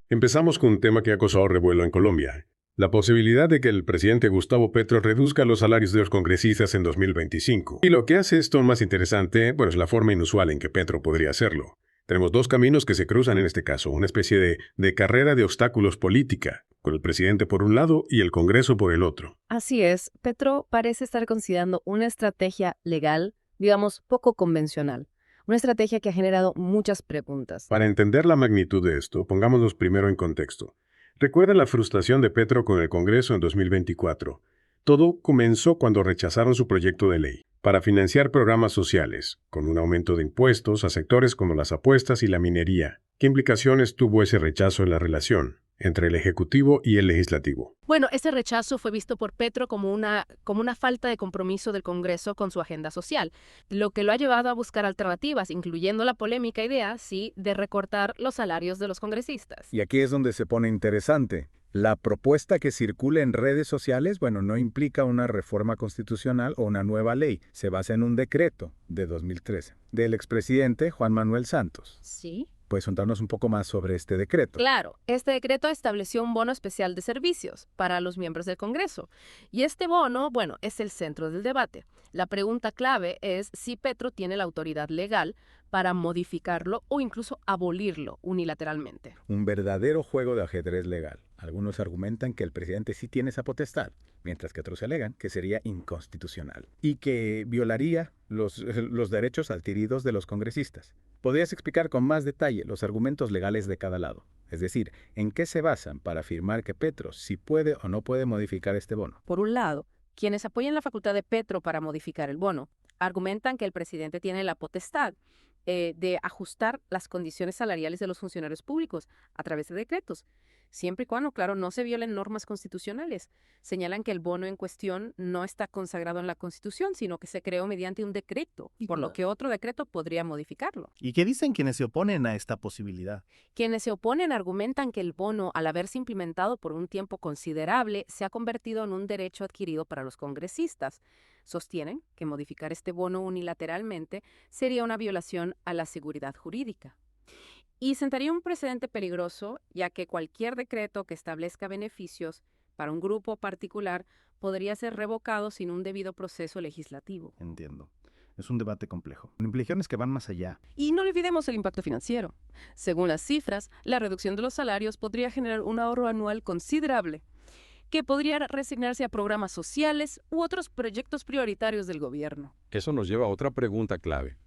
Empezamos con un tema que ha causado revuelo en Colombia. La posibilidad de que el presidente Gustavo Petro reduzca los salarios de los congresistas en 2025. Y lo que hace esto más interesante, bueno, es la forma inusual en que Petro podría hacerlo. Tenemos dos caminos que se cruzan en este caso, una especie de carrera de obstáculos política, con el presidente por un lado y el Congreso por el otro. Así es, Petro parece estar considerando una estrategia legal, digamos, poco convencional. Una estrategia que ha generado muchas preguntas. Para entender la magnitud de esto, pongámonos primero en contexto. Recuerda la frustración de Petro con el Congreso en 2024. Todo comenzó cuando rechazaron su proyecto de ley para financiar programas sociales, con un aumento de impuestos a sectores como las apuestas y la minería. ¿Qué implicaciones tuvo ese rechazo en la relación entre el Ejecutivo y el Legislativo? Bueno, ese rechazo fue visto por Petro como una falta de compromiso del Congreso con su agenda social, lo que lo ha llevado a buscar alternativas, incluyendo la polémica idea, sí, de recortar los salarios de los congresistas. Y aquí es donde se pone interesante. La propuesta que circula en redes sociales, bueno, no implica una reforma constitucional o una nueva ley. Se basa en un decreto de 2013 del expresidente Juan Manuel Santos. Sí. ¿Puedes contarnos un poco más sobre este decreto? Claro, este decreto estableció un bono especial de servicios para los miembros del Congreso. Y este bono, bueno, es el centro del debate. La pregunta clave es si Petro tiene la autoridad legal para modificarlo o incluso abolirlo unilateralmente. Un verdadero juego de ajedrez legal. Algunos argumentan que el presidente sí tiene esa potestad, mientras que otros alegan que sería inconstitucional y que violaría los derechos adquiridos de los congresistas. ¿Podrías explicar con más detalle los argumentos legales de cada lado? Es decir, ¿en qué se basan para afirmar que Petro sí puede o no puede modificar este bono? Por un lado, quienes apoyan la facultad de Petro para modificar el bono argumentan que el presidente tiene la potestad de ajustar las condiciones salariales de los funcionarios públicos a través de decretos, siempre y cuando, claro, no se violen normas constitucionales. Señalan que el bono en cuestión no está consagrado en la Constitución, sino que se creó mediante un decreto, por lo que otro decreto podría modificarlo. ¿Y qué dicen quienes se oponen a esta posibilidad? Quienes se oponen argumentan que el bono, al haberse implementado por un tiempo considerable, se ha convertido en un derecho adquirido para los congresistas. Sostienen que modificar este bono unilateralmente sería una violación a la seguridad jurídica. Y sentaría un precedente peligroso, ya que cualquier decreto que establezca beneficios para un grupo particular podría ser revocado sin un debido proceso legislativo. Entiendo. Es un debate complejo, con implicaciones que van más allá. Y no olvidemos el impacto financiero. Según las cifras, la reducción de los salarios podría generar un ahorro anual considerable, que podría resignarse a programas sociales u otros proyectos prioritarios del gobierno. Eso nos lleva a otra pregunta clave.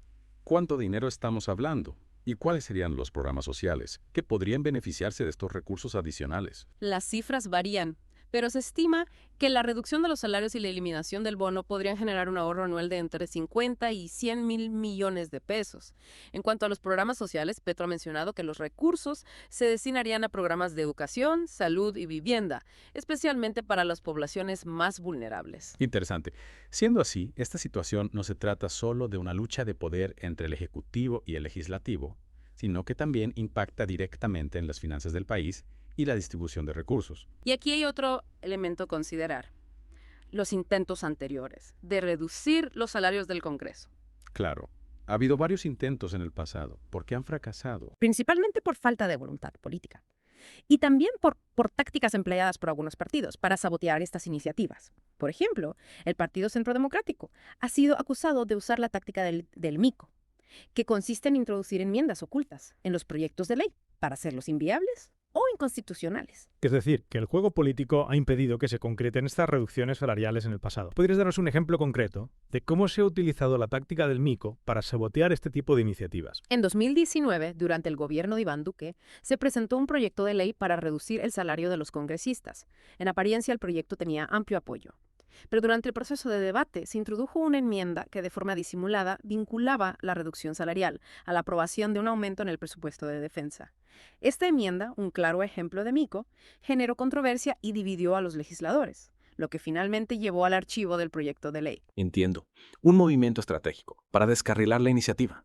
¿Cuánto dinero estamos hablando? ¿Y cuáles serían los programas sociales que podrían beneficiarse de estos recursos adicionales? Las cifras varían, pero se estima que la reducción de los salarios y la eliminación del bono podrían generar un ahorro anual de entre 50 y 100 mil millones de pesos. En cuanto a los programas sociales, Petro ha mencionado que los recursos se destinarían a programas de educación, salud y vivienda, especialmente para las poblaciones más vulnerables. Interesante. Siendo así, esta situación no se trata solo de una lucha de poder entre el Ejecutivo y el Legislativo, sino que también impacta directamente en las finanzas del país y la distribución de recursos. Y aquí hay otro elemento a considerar: los intentos anteriores de reducir los salarios del Congreso. Claro, ha habido varios intentos en el pasado. ¿Por qué han fracasado? Principalmente por falta de voluntad política. Y también por tácticas empleadas por algunos partidos para sabotear estas iniciativas. Por ejemplo, el Partido Centro Democrático ha sido acusado de usar la táctica del mico, que consiste en introducir enmiendas ocultas en los proyectos de ley para hacerlos inviables o inconstitucionales. Es decir, que el juego político ha impedido que se concreten estas reducciones salariales en el pasado. ¿Podrías darnos un ejemplo concreto de cómo se ha utilizado la táctica del mico para sabotear este tipo de iniciativas? En 2019, durante el gobierno de Iván Duque, se presentó un proyecto de ley para reducir el salario de los congresistas. En apariencia, el proyecto tenía amplio apoyo. Pero durante el proceso de debate se introdujo una enmienda que de forma disimulada vinculaba la reducción salarial a la aprobación de un aumento en el presupuesto de defensa. Esta enmienda, un claro ejemplo de mico, generó controversia y dividió a los legisladores, lo que finalmente llevó al archivo del proyecto de ley. Entiendo. Un movimiento estratégico para descarrilar la iniciativa.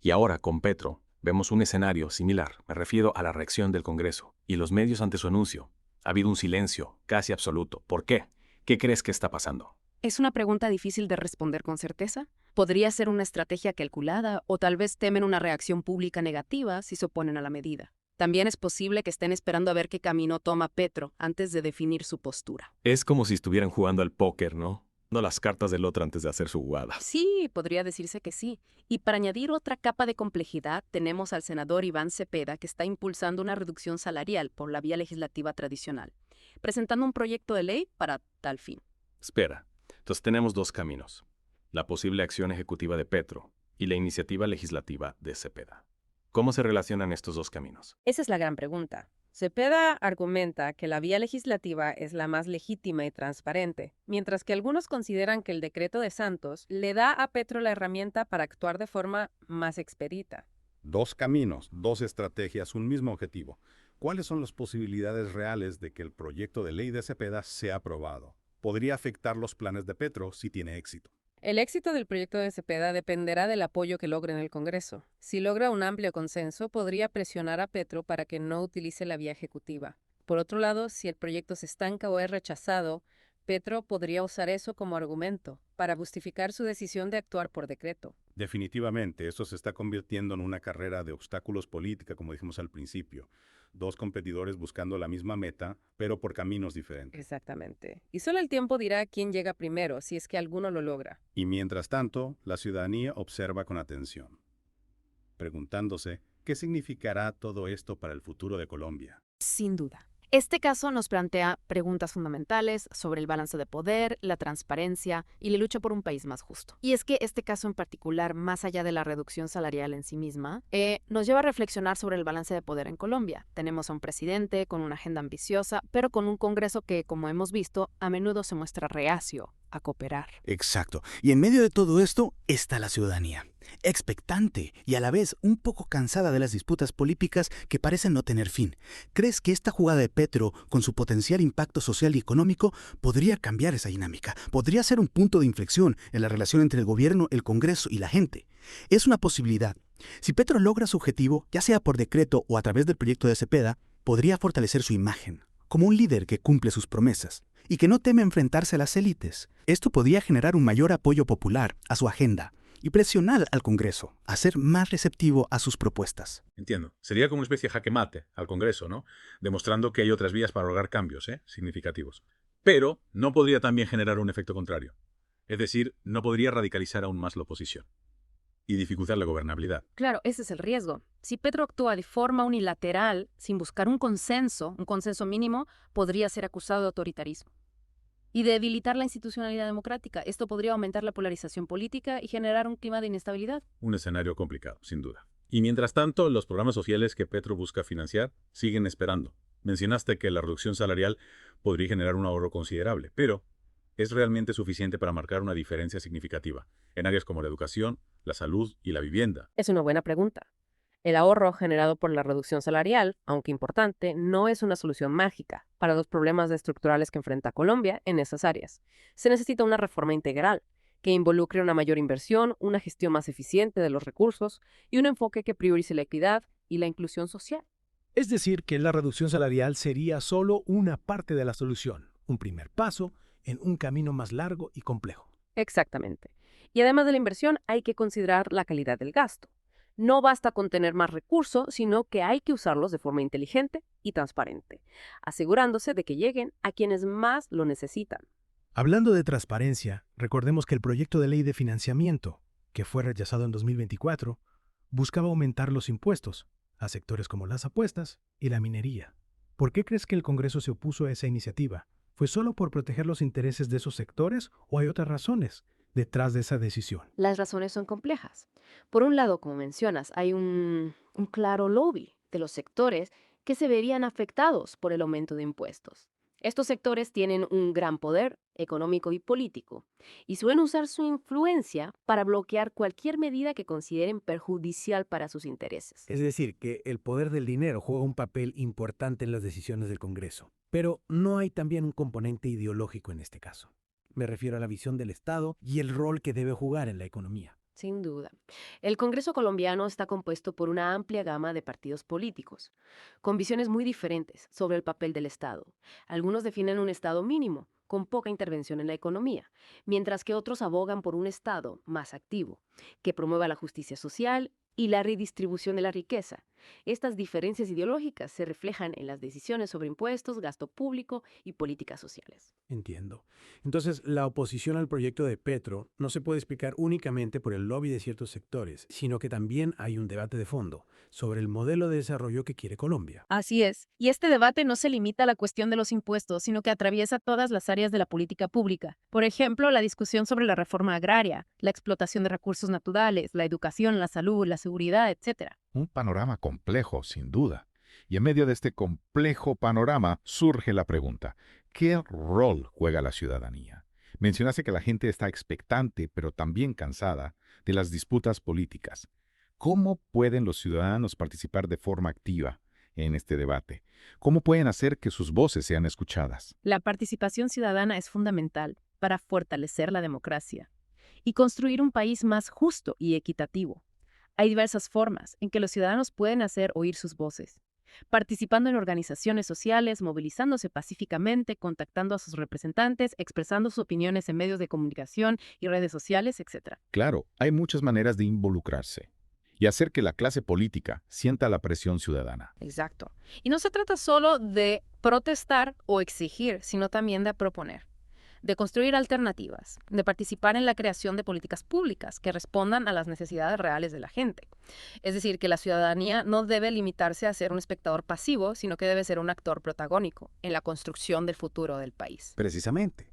Y ahora, con Petro, vemos un escenario similar. Me refiero a la reacción del Congreso y los medios ante su anuncio. Ha habido un silencio casi absoluto. ¿Por qué? ¿Qué crees que está pasando? Es una pregunta difícil de responder con certeza. Podría ser una estrategia calculada o tal vez temen una reacción pública negativa si se oponen a la medida. También es posible que estén esperando a ver qué camino toma Petro antes de definir su postura. Es como si estuvieran jugando al póker, ¿no? No las cartas del otro antes de hacer su jugada. Sí, podría decirse que sí. Y para añadir otra capa de complejidad, tenemos al senador Iván Cepeda, que está impulsando una reducción salarial por la vía legislativa tradicional, presentando un proyecto de ley para tal fin. Espera, entonces tenemos dos caminos. La posible acción ejecutiva de Petro y la iniciativa legislativa de Cepeda. ¿Cómo se relacionan estos dos caminos? Esa es la gran pregunta. Cepeda argumenta que la vía legislativa es la más legítima y transparente, mientras que algunos consideran que el decreto de Santos le da a Petro la herramienta para actuar de forma más expedita. Dos caminos, dos estrategias, un mismo objetivo. ¿Cuáles son las posibilidades reales de que el proyecto de ley de Cepeda sea aprobado? Podría afectar los planes de Petro si tiene éxito. El éxito del proyecto de Cepeda dependerá del apoyo que logre en el Congreso. Si logra un amplio consenso, podría presionar a Petro para que no utilice la vía ejecutiva. Por otro lado, si el proyecto se estanca o es rechazado, Petro podría usar eso como argumento para justificar su decisión de actuar por decreto. Definitivamente, esto se está convirtiendo en una carrera de obstáculos política, como dijimos al principio. Dos competidores buscando la misma meta, pero por caminos diferentes. Exactamente. Y solo el tiempo dirá quién llega primero, si es que alguno lo logra. Y mientras tanto, la ciudadanía observa con atención, preguntándose qué significará todo esto para el futuro de Colombia. Sin duda. Este caso nos plantea preguntas fundamentales sobre el balance de poder, la transparencia y la lucha por un país más justo. Y es que este caso en particular, más allá de la reducción salarial en sí misma, nos lleva a reflexionar sobre el balance de poder en Colombia. Tenemos a un presidente con una agenda ambiciosa, pero con un Congreso que, como hemos visto, a menudo se muestra reacio a cooperar. Exacto. Y en medio de todo esto está la ciudadanía, expectante y a la vez un poco cansada de las disputas políticas que parecen no tener fin. ¿Crees que esta jugada de Petro, con su potencial impacto social y económico, podría cambiar esa dinámica? ¿Podría ser un punto de inflexión en la relación entre el gobierno, el Congreso y la gente? Es una posibilidad. Si Petro logra su objetivo, ya sea por decreto o a través del proyecto de Cepeda, podría fortalecer su imagen como un líder que cumple sus promesas y que no teme enfrentarse a las élites. Esto podría generar un mayor apoyo popular a su agenda y presionar al Congreso a ser más receptivo a sus propuestas. Entiendo. Sería como una especie de jaque mate al Congreso, ¿no? Demostrando que hay otras vías para lograr cambios, significativos. Pero no podría también generar un efecto contrario. Es decir, no podría radicalizar aún más la oposición y dificultar la gobernabilidad. Claro, ese es el riesgo. Si Petro actúa de forma unilateral, sin buscar un consenso mínimo, podría ser acusado de autoritarismo y de debilitar la institucionalidad democrática. Esto podría aumentar la polarización política y generar un clima de inestabilidad. Un escenario complicado, sin duda. Y mientras tanto, los programas sociales que Petro busca financiar siguen esperando. Mencionaste que la reducción salarial podría generar un ahorro considerable, pero ¿es realmente suficiente para marcar una diferencia significativa en áreas como la educación, la salud y la vivienda? Es una buena pregunta. El ahorro generado por la reducción salarial, aunque importante, no es una solución mágica para los problemas estructurales que enfrenta Colombia en esas áreas. Se necesita una reforma integral que involucre una mayor inversión, una gestión más eficiente de los recursos y un enfoque que priorice la equidad y la inclusión social. Es decir, que la reducción salarial sería solo una parte de la solución, un primer paso en un camino más largo y complejo. Exactamente. Y además de la inversión, hay que considerar la calidad del gasto. No basta con tener más recursos, sino que hay que usarlos de forma inteligente y transparente, asegurándose de que lleguen a quienes más lo necesitan. Hablando de transparencia, recordemos que el proyecto de ley de financiamiento, que fue rechazado en 2024, buscaba aumentar los impuestos a sectores como las apuestas y la minería. ¿Por qué crees que el Congreso se opuso a esa iniciativa? ¿Fue solo por proteger los intereses de esos sectores o hay otras razones detrás de esa decisión? Las razones son complejas. Por un lado, como mencionas, hay un claro lobby de los sectores que se verían afectados por el aumento de impuestos. Estos sectores tienen un gran poder económico y político y suelen usar su influencia para bloquear cualquier medida que consideren perjudicial para sus intereses. Es decir, que el poder del dinero juega un papel importante en las decisiones del Congreso. Pero no hay también un componente ideológico en este caso. Me refiero a la visión del Estado y el rol que debe jugar en la economía. Sin duda. El Congreso colombiano está compuesto por una amplia gama de partidos políticos, con visiones muy diferentes sobre el papel del Estado. Algunos definen un Estado mínimo, con poca intervención en la economía, mientras que otros abogan por un Estado más activo, que promueva la justicia social y la redistribución de la riqueza, Estas diferencias ideológicas se reflejan en las decisiones sobre impuestos, gasto público y políticas sociales. Entiendo. Entonces, la oposición al proyecto de Petro no se puede explicar únicamente por el lobby de ciertos sectores, sino que también hay un debate de fondo sobre el modelo de desarrollo que quiere Colombia. Así es. Y este debate no se limita a la cuestión de los impuestos, sino que atraviesa todas las áreas de la política pública. Por ejemplo, la discusión sobre la reforma agraria, la explotación de recursos naturales, la educación, la salud, la seguridad, etc. Un panorama complejo, sin duda. Y en medio de este complejo panorama surge la pregunta, ¿qué rol juega la ciudadanía? Mencionaste que la gente está expectante, pero también cansada, de las disputas políticas. ¿Cómo pueden los ciudadanos participar de forma activa en este debate? ¿Cómo pueden hacer que sus voces sean escuchadas? La participación ciudadana es fundamental para fortalecer la democracia y construir un país más justo y equitativo. Hay diversas formas en que los ciudadanos pueden hacer oír sus voces, participando en organizaciones sociales, movilizándose pacíficamente, contactando a sus representantes, expresando sus opiniones en medios de comunicación y redes sociales, etc. Claro, hay muchas maneras de involucrarse y hacer que la clase política sienta la presión ciudadana. Exacto. Y no se trata solo de protestar o exigir, sino también de proponer, de construir alternativas, de participar en la creación de políticas públicas que respondan a las necesidades reales de la gente. Es decir, que la ciudadanía no debe limitarse a ser un espectador pasivo, sino que debe ser un actor protagónico en la construcción del futuro del país. Precisamente.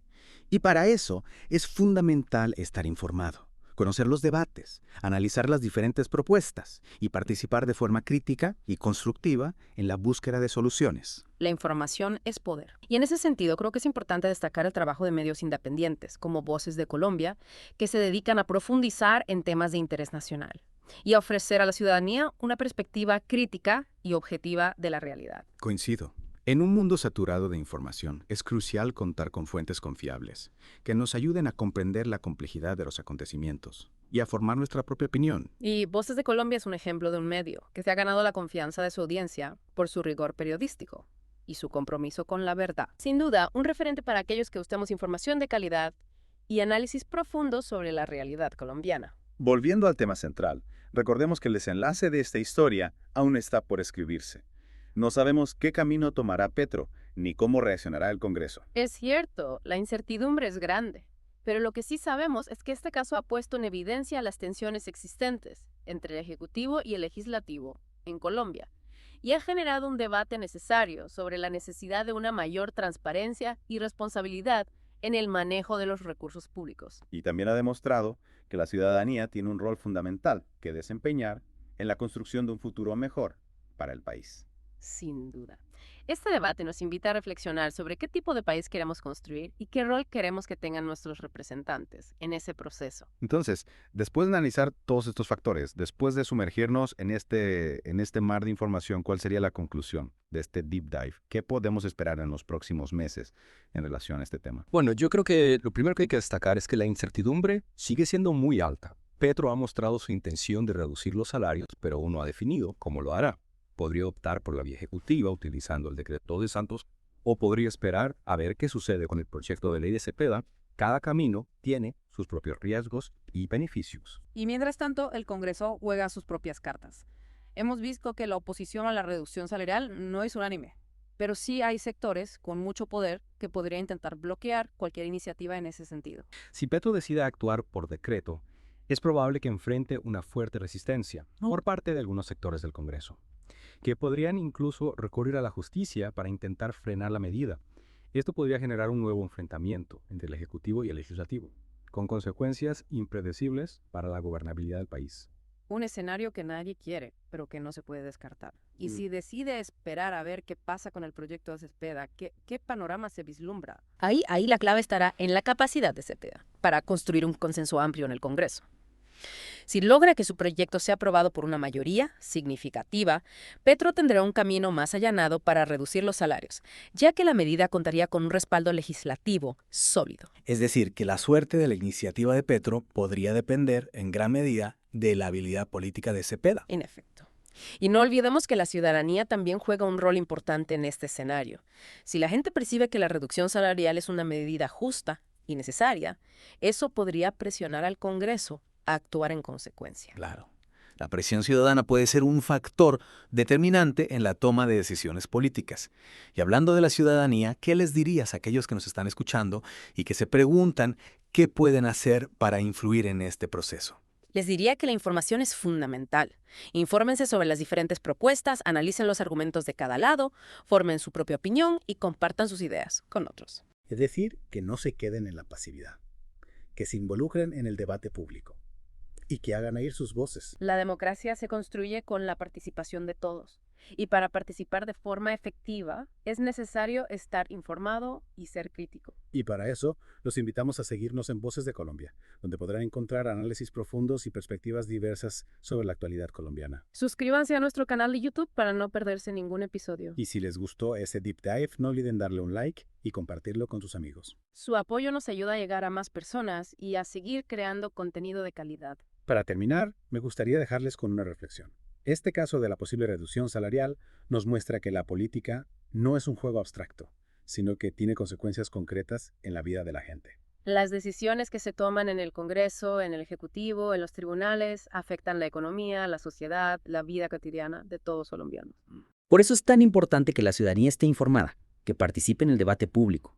Y para eso es fundamental estar informado, conocer los debates, analizar las diferentes propuestas y participar de forma crítica y constructiva en la búsqueda de soluciones. La información es poder. Y en ese sentido, creo que es importante destacar el trabajo de medios independientes, como Voces de Colombia, que se dedican a profundizar en temas de interés nacional y a ofrecer a la ciudadanía una perspectiva crítica y objetiva de la realidad. Coincido. En un mundo saturado de información, es crucial contar con fuentes confiables, que nos ayuden a comprender la complejidad de los acontecimientos y a formar nuestra propia opinión. Y Voces de Colombia es un ejemplo de un medio que se ha ganado la confianza de su audiencia por su rigor periodístico y su compromiso con la verdad. Sin duda, un referente para aquellos que buscamos información de calidad y análisis profundo sobre la realidad colombiana. Volviendo al tema central, recordemos que el desenlace de esta historia aún está por escribirse. No sabemos qué camino tomará Petro, ni cómo reaccionará el Congreso. Es cierto, la incertidumbre es grande, pero lo que sí sabemos es que este caso ha puesto en evidencia las tensiones existentes entre el Ejecutivo y el Legislativo en Colombia y ha generado un debate necesario sobre la necesidad de una mayor transparencia y responsabilidad en el manejo de los recursos públicos. Y también ha demostrado que la ciudadanía tiene un rol fundamental que desempeñar en la construcción de un futuro mejor para el país. Sin duda. Este debate nos invita a reflexionar sobre qué tipo de país queremos construir y qué rol queremos que tengan nuestros representantes en ese proceso. Entonces, después de analizar todos estos factores, después de sumergirnos en este mar de información, ¿cuál sería la conclusión de este deep dive? ¿Qué podemos esperar en los próximos meses en relación a este tema? Bueno, yo creo que lo primero que hay que destacar es que la incertidumbre sigue siendo muy alta. Petro ha mostrado su intención de reducir los salarios, pero aún no ha definido cómo lo hará. Podría optar por la vía ejecutiva utilizando el decreto de Santos o podría esperar a ver qué sucede con el proyecto de ley de Cepeda. Cada camino tiene sus propios riesgos y beneficios. Y mientras tanto, el Congreso juega sus propias cartas. Hemos visto que la oposición a la reducción salarial no es unánime, pero sí hay sectores con mucho poder que podrían intentar bloquear cualquier iniciativa en ese sentido. Si Petro decide actuar por decreto, es probable que enfrente una fuerte resistencia por parte de algunos sectores del Congreso, que podrían incluso recurrir a la justicia para intentar frenar la medida. Esto podría generar un nuevo enfrentamiento entre el Ejecutivo y el Legislativo, con consecuencias impredecibles para la gobernabilidad del país. Un escenario que nadie quiere, pero que no se puede descartar. Y si decide esperar a ver qué pasa con el proyecto de Cepeda, ¿qué panorama se vislumbra? Ahí la clave estará en la capacidad de Cepeda para construir un consenso amplio en el Congreso. Si logra que su proyecto sea aprobado por una mayoría significativa, Petro tendrá un camino más allanado para reducir los salarios, ya que la medida contaría con un respaldo legislativo sólido. Es decir, que la suerte de la iniciativa de Petro podría depender en gran medida de la habilidad política de Cepeda. En efecto. Y no olvidemos que la ciudadanía también juega un rol importante en este escenario. Si la gente percibe que la reducción salarial es una medida justa y necesaria, eso podría presionar al Congreso a actuar en consecuencia. Claro. La presión ciudadana puede ser un factor determinante en la toma de decisiones políticas. Y hablando de la ciudadanía, ¿qué les dirías a aquellos que nos están escuchando y que se preguntan qué pueden hacer para influir en este proceso? Les diría que la información es fundamental. Infórmense sobre las diferentes propuestas, analicen los argumentos de cada lado, formen su propia opinión y compartan sus ideas con otros. Es decir, que no se queden en la pasividad, que se involucren en el debate público y que hagan oír sus voces. La democracia se construye con la participación de todos. Y para participar de forma efectiva es necesario estar informado y ser crítico. Y para eso, los invitamos a seguirnos en Voces de Colombia, donde podrán encontrar análisis profundos y perspectivas diversas sobre la actualidad colombiana. Suscríbanse a nuestro canal de YouTube para no perderse ningún episodio. Y si les gustó ese deep dive, no olviden darle un like y compartirlo con sus amigos. Su apoyo nos ayuda a llegar a más personas y a seguir creando contenido de calidad. Para terminar, me gustaría dejarles con una reflexión. Este caso de la posible reducción salarial nos muestra que la política no es un juego abstracto, sino que tiene consecuencias concretas en la vida de la gente. Las decisiones que se toman en el Congreso, en el Ejecutivo, en los tribunales, afectan la economía, la sociedad, la vida cotidiana de todos los colombianos. Por eso es tan importante que la ciudadanía esté informada, que participe en el debate público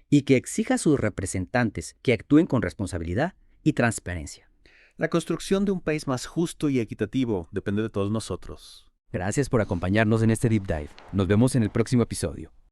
y que exija a sus representantes que actúen con responsabilidad y transparencia. La construcción de un país más justo y equitativo depende de todos nosotros. Gracias por acompañarnos en este Deep Dive. Nos vemos en el próximo episodio.